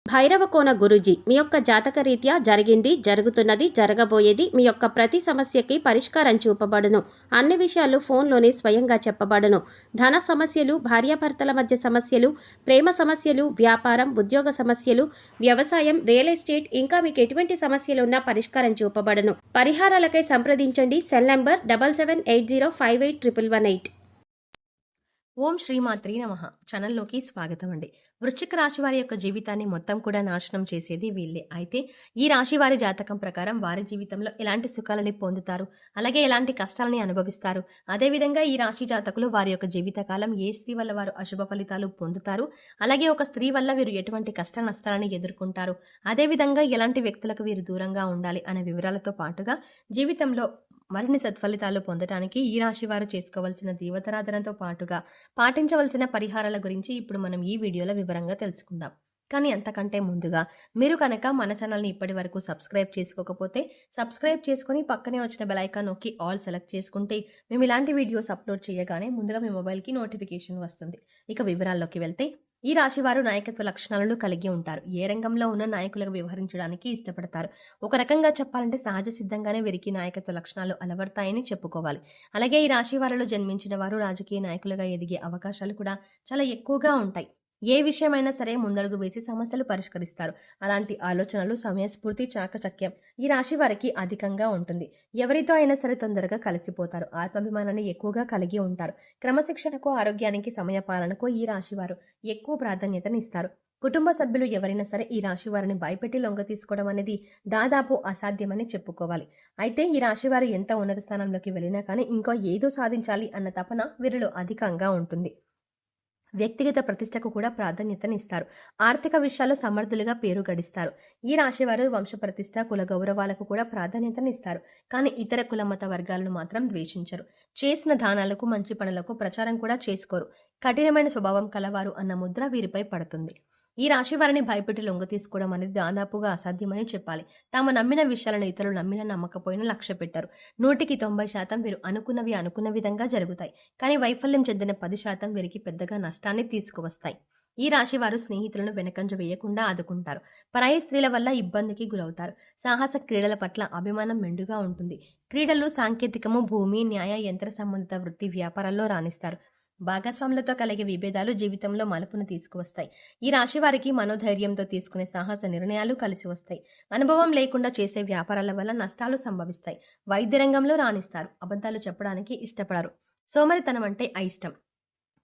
భైరవకోన గురూజీ మీ యొక్క జాతక రీత్యా జరిగింది, జరుగుతున్నది, జరగబోయేది మీ యొక్క ప్రతి సమస్యకి పరిష్కారం చూపబడును. అన్ని విషయాలు ఫోన్లోనే స్వయంగా చెప్పబడును. ధన సమస్యలు, భార్యాభర్తల మధ్య సమస్యలు, ప్రేమ సమస్యలు, వ్యాపారం, ఉద్యోగ సమస్యలు, వ్యవసాయం, రియల్ ఎస్టేట్, ఇంకా మీకు ఎటువంటి సమస్యలు ఉన్నా పరిష్కారం చూపబడును. పరిహారాలకై సంప్రదించండి. Cell number 7780581118. ఓం శ్రీమాత్రి నమః. ఛానల్లోకి స్వాగతం అండి. వృశ్చిక రాశి వారి యొక్క జీవితాన్ని మొత్తం కూడా నాశనం చేసేది వీళ్ళే. అయితే ఈ రాశి వారి జాతకం ప్రకారం వారి జీవితంలో ఎలాంటి సుఖాలని పొందుతారు, అలాగే ఎలాంటి కష్టాలని అనుభవిస్తారు, అదేవిధంగా ఈ రాశి జాతకులు వారి యొక్క జీవితకాలం ఏ స్త్రీ వల్ల వారు అశుభ ఫలితాలు పొందుతారు, అలాగే ఒక స్త్రీ వల్ల వీరు ఎటువంటి కష్ట నష్టాలని ఎదుర్కొంటారు, అదేవిధంగా ఎలాంటి వ్యక్తులకు వీరు దూరంగా ఉండాలి అనే వివరాలతో పాటుగా జీవితంలో మరిన్ని సత్ఫలితాలు పొందడానికి ఈ రాశి వారు చేసుకోవాల్సిన దేవతారాధనతో పాటుగా పాటించవలసిన పరిహారాల గురించి ఇప్పుడు మనం ఈ వీడియోలో వివరంగా తెలుసుకుందాం. కానీ అంతకంటే ముందుగా మీరు కనుక మన ఛానల్ని ఇప్పటి వరకు సబ్స్క్రైబ్ చేసుకోకపోతే సబ్స్క్రైబ్ చేసుకుని పక్కనే వచ్చిన బెల్ ఐకాన్ నొక్కి ఆల్ సెలెక్ట్ చేసుకుంటే మేము ఇలాంటి వీడియోస్ అప్లోడ్ చేయగానే ముందుగా మీ మొబైల్కి నోటిఫికేషన్ వస్తుంది. ఇక వివరాల్లోకి వెళ్తే ఈ రాశివారు నాయకత్వ లక్షణాలను కలిగి ఉంటారు. ఏ రంగంలో ఉన్న నాయకులుగా వ్యవహరించడానికి ఇష్టపడతారు. ఒక రకంగా చెప్పాలంటే సహజ సిద్ధంగానే వీరికి నాయకత్వ లక్షణాలు అలవర్తాయని చెప్పుకోవాలి. అలాగే ఈ రాశి వారిలో జన్మించిన వారు రాజకీయ నాయకులుగా ఎదిగే అవకాశాలు కూడా చాలా ఎక్కువగా ఉంటాయి. ఏ విషయమైనా సరే ముందడుగు వేసి సమస్యలు పరిష్కరిస్తారు. అలాంటి ఆలోచనలు, సమయస్ఫూర్తి, చాకచక్యం ఈ రాశి వారికి అధికంగా ఉంటుంది. ఎవరితో అయినా సరే తొందరగా కలిసిపోతారు. ఆత్మాభిమానాన్ని ఎక్కువగా కలిగి ఉంటారు. క్రమశిక్షణకు, ఆరోగ్యానికి, సమయపాలనకు ఈ రాశి వారు ఎక్కువ ప్రాధాన్యతనిస్తారు. కుటుంబ సభ్యులు ఎవరైనా సరే ఈ రాశి వారిని భయపెట్టి లొంగ తీసుకోవడం అనేది దాదాపు అసాధ్యమని చెప్పుకోవాలి. అయితే ఈ రాశి వారు ఎంత ఉన్నత స్థానంలోకి వెళ్ళినా కానీ ఇంకా ఏదో సాధించాలి అన్న తపన వీరిలో అధికంగా ఉంటుంది. వ్యక్తిగత ప్రతిష్టకు కూడా ప్రాధాన్యతనిస్తారు. ఆర్థిక విషయాల్లో సమర్థులుగా పేరు గడిస్తారు. ఈ రాశివారు వంశ ప్రతిష్ట, కుల గౌరవాలకు కూడా ప్రాధాన్యతనిస్తారు. కానీ ఇతర కుల మత వర్గాలను మాత్రం ద్వేషించరు. చేసిన దానాలకు, మంచి పనులకు ప్రచారం కూడా చేసుకోరు. కఠినమైన స్వభావం కలవారు అన్న ముద్ర వీరిపై పడుతుంది. ఈ రాశి వారిని భయపెట్టి లొంగ తీసుకోవడం అనేది దాదాపుగా అసాధ్యమని చెప్పాలి. తాము నమ్మిన విషయాలను ఇతరులు నమ్మిన నమ్మకపోయినా లక్ష్య పెట్టారు. 100% వీరు అనుకున్నవి అనుకున్న విధంగా జరుగుతాయి. కానీ వైఫల్యం చెందిన 10% వీరికి పెద్దగా నష్టాన్ని తీసుకువస్తాయి. ఈ రాశి వారు స్నేహితులను వెనకంజ వేయకుండా ఆదుకుంటారు. పరాయి స్త్రీల వల్ల ఇబ్బందికి గురవుతారు. సాహస క్రీడల పట్ల అభిమానం మెండుగా ఉంటుంది. క్రీడలు, సాంకేతికము, భూమి, న్యాయ, యంత్ర సంబంధిత వృత్తి వ్యాపారాల్లో రాణిస్తారు. భాగస్వాములతో కలిగే విభేదాలు జీవితంలో మలుపును తీసుకువస్తాయి. ఈ రాశి వారికి మనోధైర్యంతో తీసుకునే సాహస నిర్ణయాలు కలిసి వస్తాయి. అనుభవం లేకుండా చేసే వ్యాపారాల వల్ల నష్టాలు సంభవిస్తాయి. వైద్య రంగంలో రాణిస్తారు. అబద్ధాలు చెప్పడానికి ఇష్టపడరు. సోమరితనం అంటే అయిష్టం.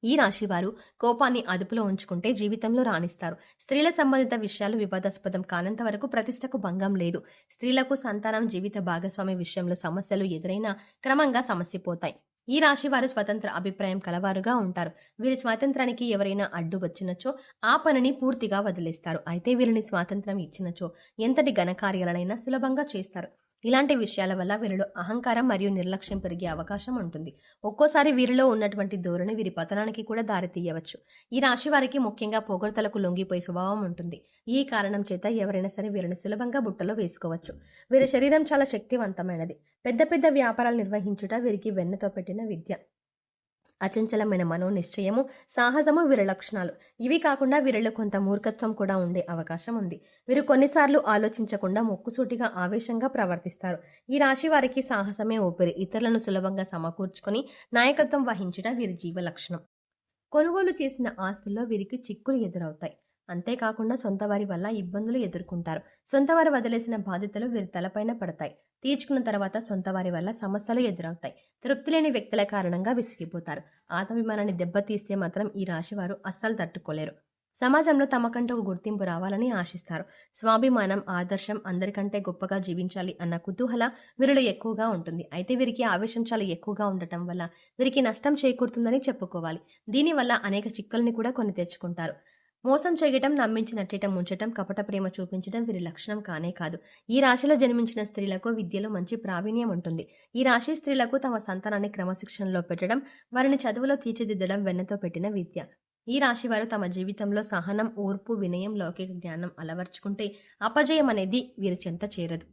ఈ రాశివారు కోపాన్ని అదుపులో ఉంచుకుంటే జీవితంలో రాణిస్తారు. స్త్రీల సంబంధిత విషయాలు వివాదాస్పదం కానంత వరకు ప్రతిష్టకు భంగం లేదు. స్త్రీలకు సంతానం, జీవిత భాగస్వామి విషయంలో సమస్యలు ఎదురైనా క్రమంగా సమసిపోతాయి. ఈ రాశి వారు స్వతంత్ర అభిప్రాయం కలవారుగా ఉంటారు. వీరి స్వాతంత్రానికి ఎవరైనా అడ్డు వచ్చినచో ఆ పనిని పూర్తిగా వదిలేస్తారు. అయితే వీరిని స్వాతంత్రం ఇచ్చినచో ఎంతటి ఘనకార్యాలనైనా సులభంగా చేస్తారు. ఇలాంటి విషయాల వల్ల వీరిలో అహంకారం మరియు నిర్లక్ష్యం పెరిగే అవకాశం ఉంటుంది. ఒక్కోసారి వీరిలో ఉన్నటువంటి ధోరణి వీరి పతనానికి కూడా దారితీయవచ్చు. ఈ రాశి వారికి ముఖ్యంగా పొగడ్తలకు లొంగిపోయే స్వభావం ఉంటుంది. ఈ కారణం చేత ఎవరైనా సరే వీరిని సులభంగా బుట్టలో వేసుకోవచ్చు. వీరి శరీరం చాలా శక్తివంతమైనది. పెద్ద పెద్ద వ్యాపారాలు నిర్వహించుట వీరికి వెన్నతో పెట్టిన విద్య. అచంచలమైన మనోనిశ్చయము, సాహసము వీరి లక్షణాలు. ఇవి కాకుండా వీరిలో కొంత మూర్ఖత్వం కూడా ఉండే అవకాశం ఉంది. వీరు కొన్నిసార్లు ఆలోచించకుండా మొక్కుసూటిగా, ఆవేశంగా ప్రవర్తిస్తారు. ఈ రాశి వారికి సాహసమే ఊపిరి. ఇతరులను సులభంగా సమకూర్చుకొని నాయకత్వం వహించడం వీరి జీవ లక్షణం. కొనుగోలు చేసిన ఆస్తుల్లో వీరికి చిక్కులు ఎదురవుతాయి. అంతేకాకుండా సొంత వారి వల్ల ఇబ్బందులు ఎదుర్కొంటారు. సొంత వారు వదిలేసిన బాధ్యతలు వీరి తలపైన పడతాయి. తీర్చుకున్న తర్వాత సొంత వారి వల్ల సమస్యలు ఎదురవుతాయి. తృప్తి లేని వ్యక్తుల కారణంగా విసిగిపోతారు. ఆత్మాభిమానాన్ని దెబ్బతీస్తే మాత్రం ఈ రాశివారు అస్సలు తట్టుకోలేరు. సమాజంలో తమకంటూ ఒక గుర్తింపు రావాలని ఆశిస్తారు. స్వాభిమానం, ఆదర్శం, అందరికంటే గొప్పగా జీవించాలి అన్న కుతూహల వీరిలో ఎక్కువగా ఉంటుంది. అయితే వీరికి ఆవేశం చాలా ఎక్కువగా ఉండటం వల్ల వీరికి నష్టం చేకూరుతుందని చెప్పుకోవాలి. దీనివల్ల అనేక చిక్కుల్ని కూడా కొని తెచ్చుకుంటారు. మోసం చేయటం, నమ్మించి నట్టేయటం, ముంచటం, కపట ప్రేమ చూపించడం వీరి లక్షణం కానే కాదు. ఈ రాశిలో జన్మించిన స్త్రీలకు విద్యలో మంచి ప్రావీణ్యం ఉంటుంది. ఈ రాశి స్త్రీలకు తమ సంతానాన్ని క్రమశిక్షణలో పెట్టడం, వారిని చదువులో తీర్చిదిద్దడం వెన్నతో పెట్టిన విద్య. ఈ రాశి వారు తమ జీవితంలో సహనం, ఓర్పు, వినయం, లౌకిక జ్ఞానం అలవర్చుకుంటే అపజయం అనేది వీరి చెంత చేరదు.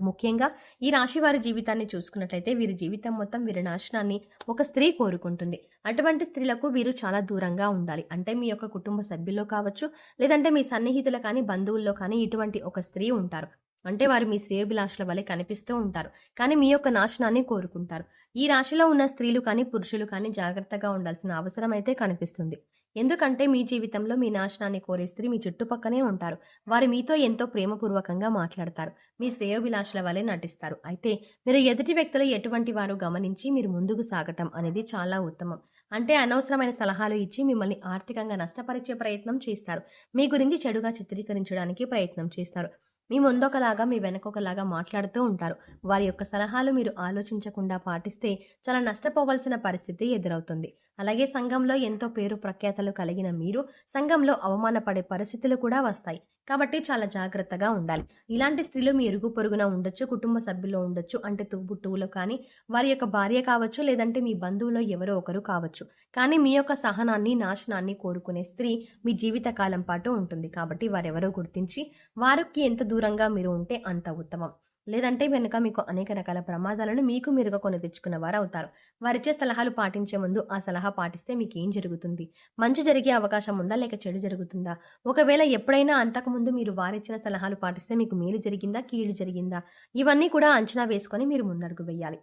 ముఖ్యంగా ఈ రాశి వారి జీవితాన్ని చూసుకున్నట్లయితే వీరి జీవితం మొత్తం వీరి నాశనాన్ని ఒక స్త్రీ కోరుకుంటుంది. అటువంటి స్త్రీలకు వీరు చాలా దూరంగా ఉండాలి. అంటే మీ యొక్క కుటుంబ సభ్యుల్లో కావచ్చు, లేదంటే మీ సన్నిహితులు కానీ బంధువుల్లో కానీ ఇటువంటి ఒక స్త్రీ ఉంటారు. అంటే వారు మీ శ్రేయోభిలాషుల వలె కనిపిస్తూ ఉంటారు, కానీ మీ యొక్క నాశనాన్ని కోరుకుంటారు. ఈ రాశిలో ఉన్న స్త్రీలు కానీ పురుషులు కానీ జాగ్రత్తగా ఉండాల్సిన అవసరం అయితే కనిపిస్తుంది. ఎందుకంటే మీ జీవితంలో మీ నాశనాన్ని కోరే స్త్రీ మీ చుట్టుపక్కనే ఉంటారు. వారు మీతో ఎంతో ప్రేమపూర్వకంగా మాట్లాడతారు, మీ శ్రేయోభిలాషుల వలె నటిస్తారు. అయితే మీరు ఎదుటి వ్యక్తులు ఎటువంటి వారు గమనించి మీరు ముందుకు సాగటం అనేది చాలా ఉత్తమం. అంటే అనవసరమైన సలహాలు ఇచ్చి మిమ్మల్ని ఆర్థికంగా నష్టపరిచే ప్రయత్నం చేస్తారు. మీ గురించి చెడుగా చిత్రీకరించడానికి ప్రయత్నం చేస్తారు. మీ ముందొకలాగా మీ వెనకొకలాగా మాట్లాడుతూ ఉంటారు. వారి యొక్క సలహాలు మీరు ఆలోచించకుండా పాటిస్తే చాలా నష్టపోవాల్సిన పరిస్థితి ఎదురవుతుంది. అలాగే సంఘంలో ఎంతో పేరు ప్రఖ్యాతలు కలిగిన మీరు సంఘంలో అవమానపడే పరిస్థితులు కూడా వస్తాయి. కాబట్టి చాలా జాగ్రత్తగా ఉండాలి. ఇలాంటి స్త్రీలు మీ ఇరుగు పొరుగున ఉండొచ్చు, కుటుంబ సభ్యుల్లో ఉండొచ్చు, అంటే తోబుట్టువులో కానీ, వారి యొక్క భార్య కావచ్చు, లేదంటే మీ బంధువులో ఎవరో ఒకరు కావచ్చు. కానీ మీ యొక్క సహనాన్ని, నాశనాన్ని కోరుకునే స్త్రీ మీ జీవిత కాలం పాటు ఉంటుంది. కాబట్టి వారెవరో గుర్తించి వారికి ఎంత దూరంగా మీరు ఉంటే అంత ఉత్తమం. లేదంటే వెనుక మీకు అనేక రకాల ప్రమాదాలను మీకు మీరుగా కొని తెచ్చుకున్న వారు అవుతారు. వారిచ్చే సలహాలు పాటించే ముందు ఆ సలహా పాటిస్తే మీకు ఏం జరుగుతుంది, మంచి జరిగే అవకాశం ఉందా లేక చెడు జరుగుతుందా, ఒకవేళ ఎప్పుడైనా అంతకుముందు మీరు వారిచ్చిన సలహాలు పాటిస్తే మీకు మేలు జరిగిందా కీడు జరిగిందా, ఇవన్నీ కూడా అంచనా వేసుకొని మీరు ముందడుగు వేయాలి.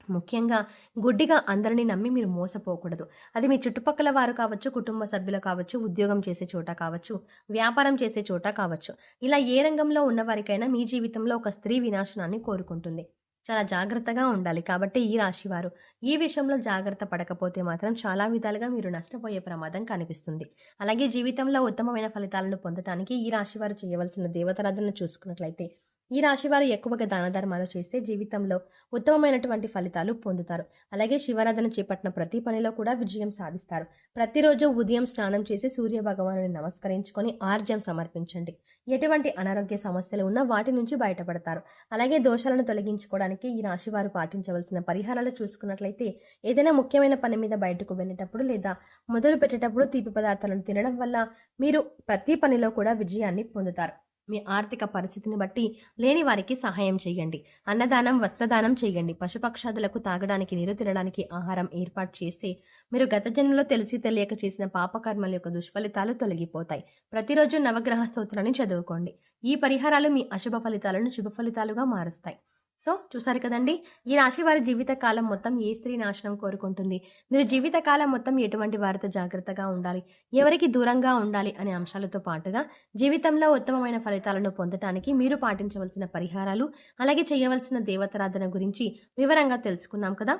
ముఖ్యంగా గుడ్డిగా అందరినీ నమ్మి మీరు మోసపోకూడదు. అది మీ చుట్టుపక్కల వారు కావచ్చు, కుటుంబ సభ్యులు కావచ్చు, ఉద్యోగం చేసే చోట కావచ్చు, వ్యాపారం చేసే చోట కావచ్చు. ఇలా ఏ రంగంలో ఉన్నవారికైనా మీ జీవితంలో ఒక స్త్రీ వినాశనాన్ని కోరుకుంటుంది. చాలా జాగ్రత్తగా ఉండాలి. కాబట్టి ఈ రాశి వారు ఈ విషయంలో జాగ్రత్త పడకపోతే మాత్రం చాలా విధాలుగా మీరు నష్టపోయే ప్రమాదం కనిపిస్తుంది. అలాగే జీవితంలో ఉత్తమమైన ఫలితాలను పొందడానికి ఈ రాశి వారు చేయవలసిన దేవతారాధనను చూసుకున్నట్లయితే ఈ రాశివారు ఎక్కువగా దాన ధర్మాలు చేస్తే జీవితంలో ఉత్తమమైనటువంటి ఫలితాలు పొందుతారు. అలాగే శివారాధన చేపట్టిన ప్రతి పనిలో కూడా విజయం సాధిస్తారు. ప్రతిరోజు ఉదయం స్నానం చేసి సూర్య భగవానుని నమస్కరించుకొని ఆర్జ్యం సమర్పించండి. ఎటువంటి అనారోగ్య సమస్యలు ఉన్నా వాటి నుంచి బయటపడతారు. అలాగే దోషాలను తొలగించుకోవడానికి ఈ రాశివారు పాటించవలసిన పరిహారాలు చూసుకున్నట్లయితే ఏదైనా ముఖ్యమైన పని మీద బయటకు వెళ్ళేటప్పుడు లేదా మొదలు పెట్టేటప్పుడు తీపి పదార్థాలను తినడం వల్ల మీరు ప్రతి పనిలో కూడా విజయాన్ని పొందుతారు. మీ ఆర్థిక పరిస్థితిని బట్టి లేని వారికి సహాయం చేయండి. అన్నదానం, వస్త్రదానం చేయండి. పశుపక్షాదులకు తాగడానికి నీరు, తినడానికి ఆహారం ఏర్పాటు చేస్తే మీరు గత జన్మలో తెలిసి తెలియక చేసిన పాపకర్మల యొక్క దుష్ఫలితాలు తొలగిపోతాయి. ప్రతిరోజు నవగ్రహ స్తోత్రాన్ని చదువుకోండి. ఈ పరిహారాలు మీ అశుభ ఫలితాలను శుభ ఫలితాలుగా మారుస్తాయి. సో చూసారు కదండి, ఈ రాశి వారి జీవితకాలం మొత్తం ఏ స్త్రీ నాశనం కోరుకుంటుంది, మీరు జీవితకాలం మొత్తం ఎటువంటి వారితో జాగ్రత్తగా ఉండాలి, ఎవరికి దూరంగా ఉండాలి అనే అంశాలతో పాటుగా జీవితంలో ఉత్తమమైన ఫలితాలను పొందడానికి మీరు పాటించవలసిన పరిహారాలు, అలాగే చేయవలసిన దేవతారాధన గురించి వివరంగా తెలుసుకున్నాం కదా.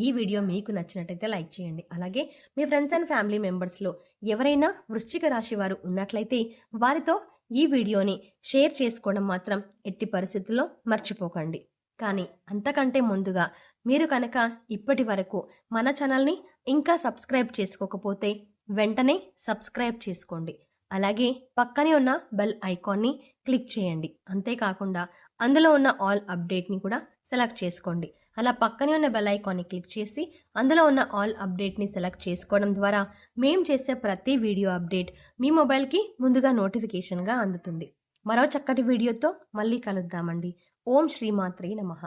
ఈ వీడియో మీకు నచ్చినట్టయితే లైక్ చేయండి. అలాగే మీ ఫ్రెండ్స్ అండ్ ఫ్యామిలీ మెంబర్స్లో ఎవరైనా వృశ్చిక రాశి వారు ఉన్నట్లయితే వారితో ఈ వీడియోని షేర్ చేసుకోవడం మాత్రం ఎట్టి పరిస్థితుల్లో మర్చిపోకండి. కానీ అంతకంటే ముందుగా మీరు కనుక ఇప్పటి వరకు మన ఛానల్ని ఇంకా సబ్స్క్రైబ్ చేసుకోకపోతే వెంటనే సబ్స్క్రైబ్ చేసుకోండి. అలాగే పక్కనే ఉన్న బెల్ ఐకాన్ని క్లిక్ చేయండి. అంతేకాకుండా అందులో ఉన్న ఆల్ అప్డేట్ని కూడా సెలెక్ట్ చేసుకోండి. అలా పక్కనే ఉన్న బెల్ ఐకాన్ని క్లిక్ చేసి అందులో ఉన్న ఆల్ అప్డేట్ని సెలెక్ట్ చేసుకోవడం ద్వారా మేము చేసే ప్రతి వీడియో అప్డేట్ మీ మొబైల్కి ముందుగా నోటిఫికేషన్గా అందుతుంది. మరో చక్కటి వీడియోతో మళ్ళీ కలుద్దామండి. ఓం శ్రీమాత్రే నమః.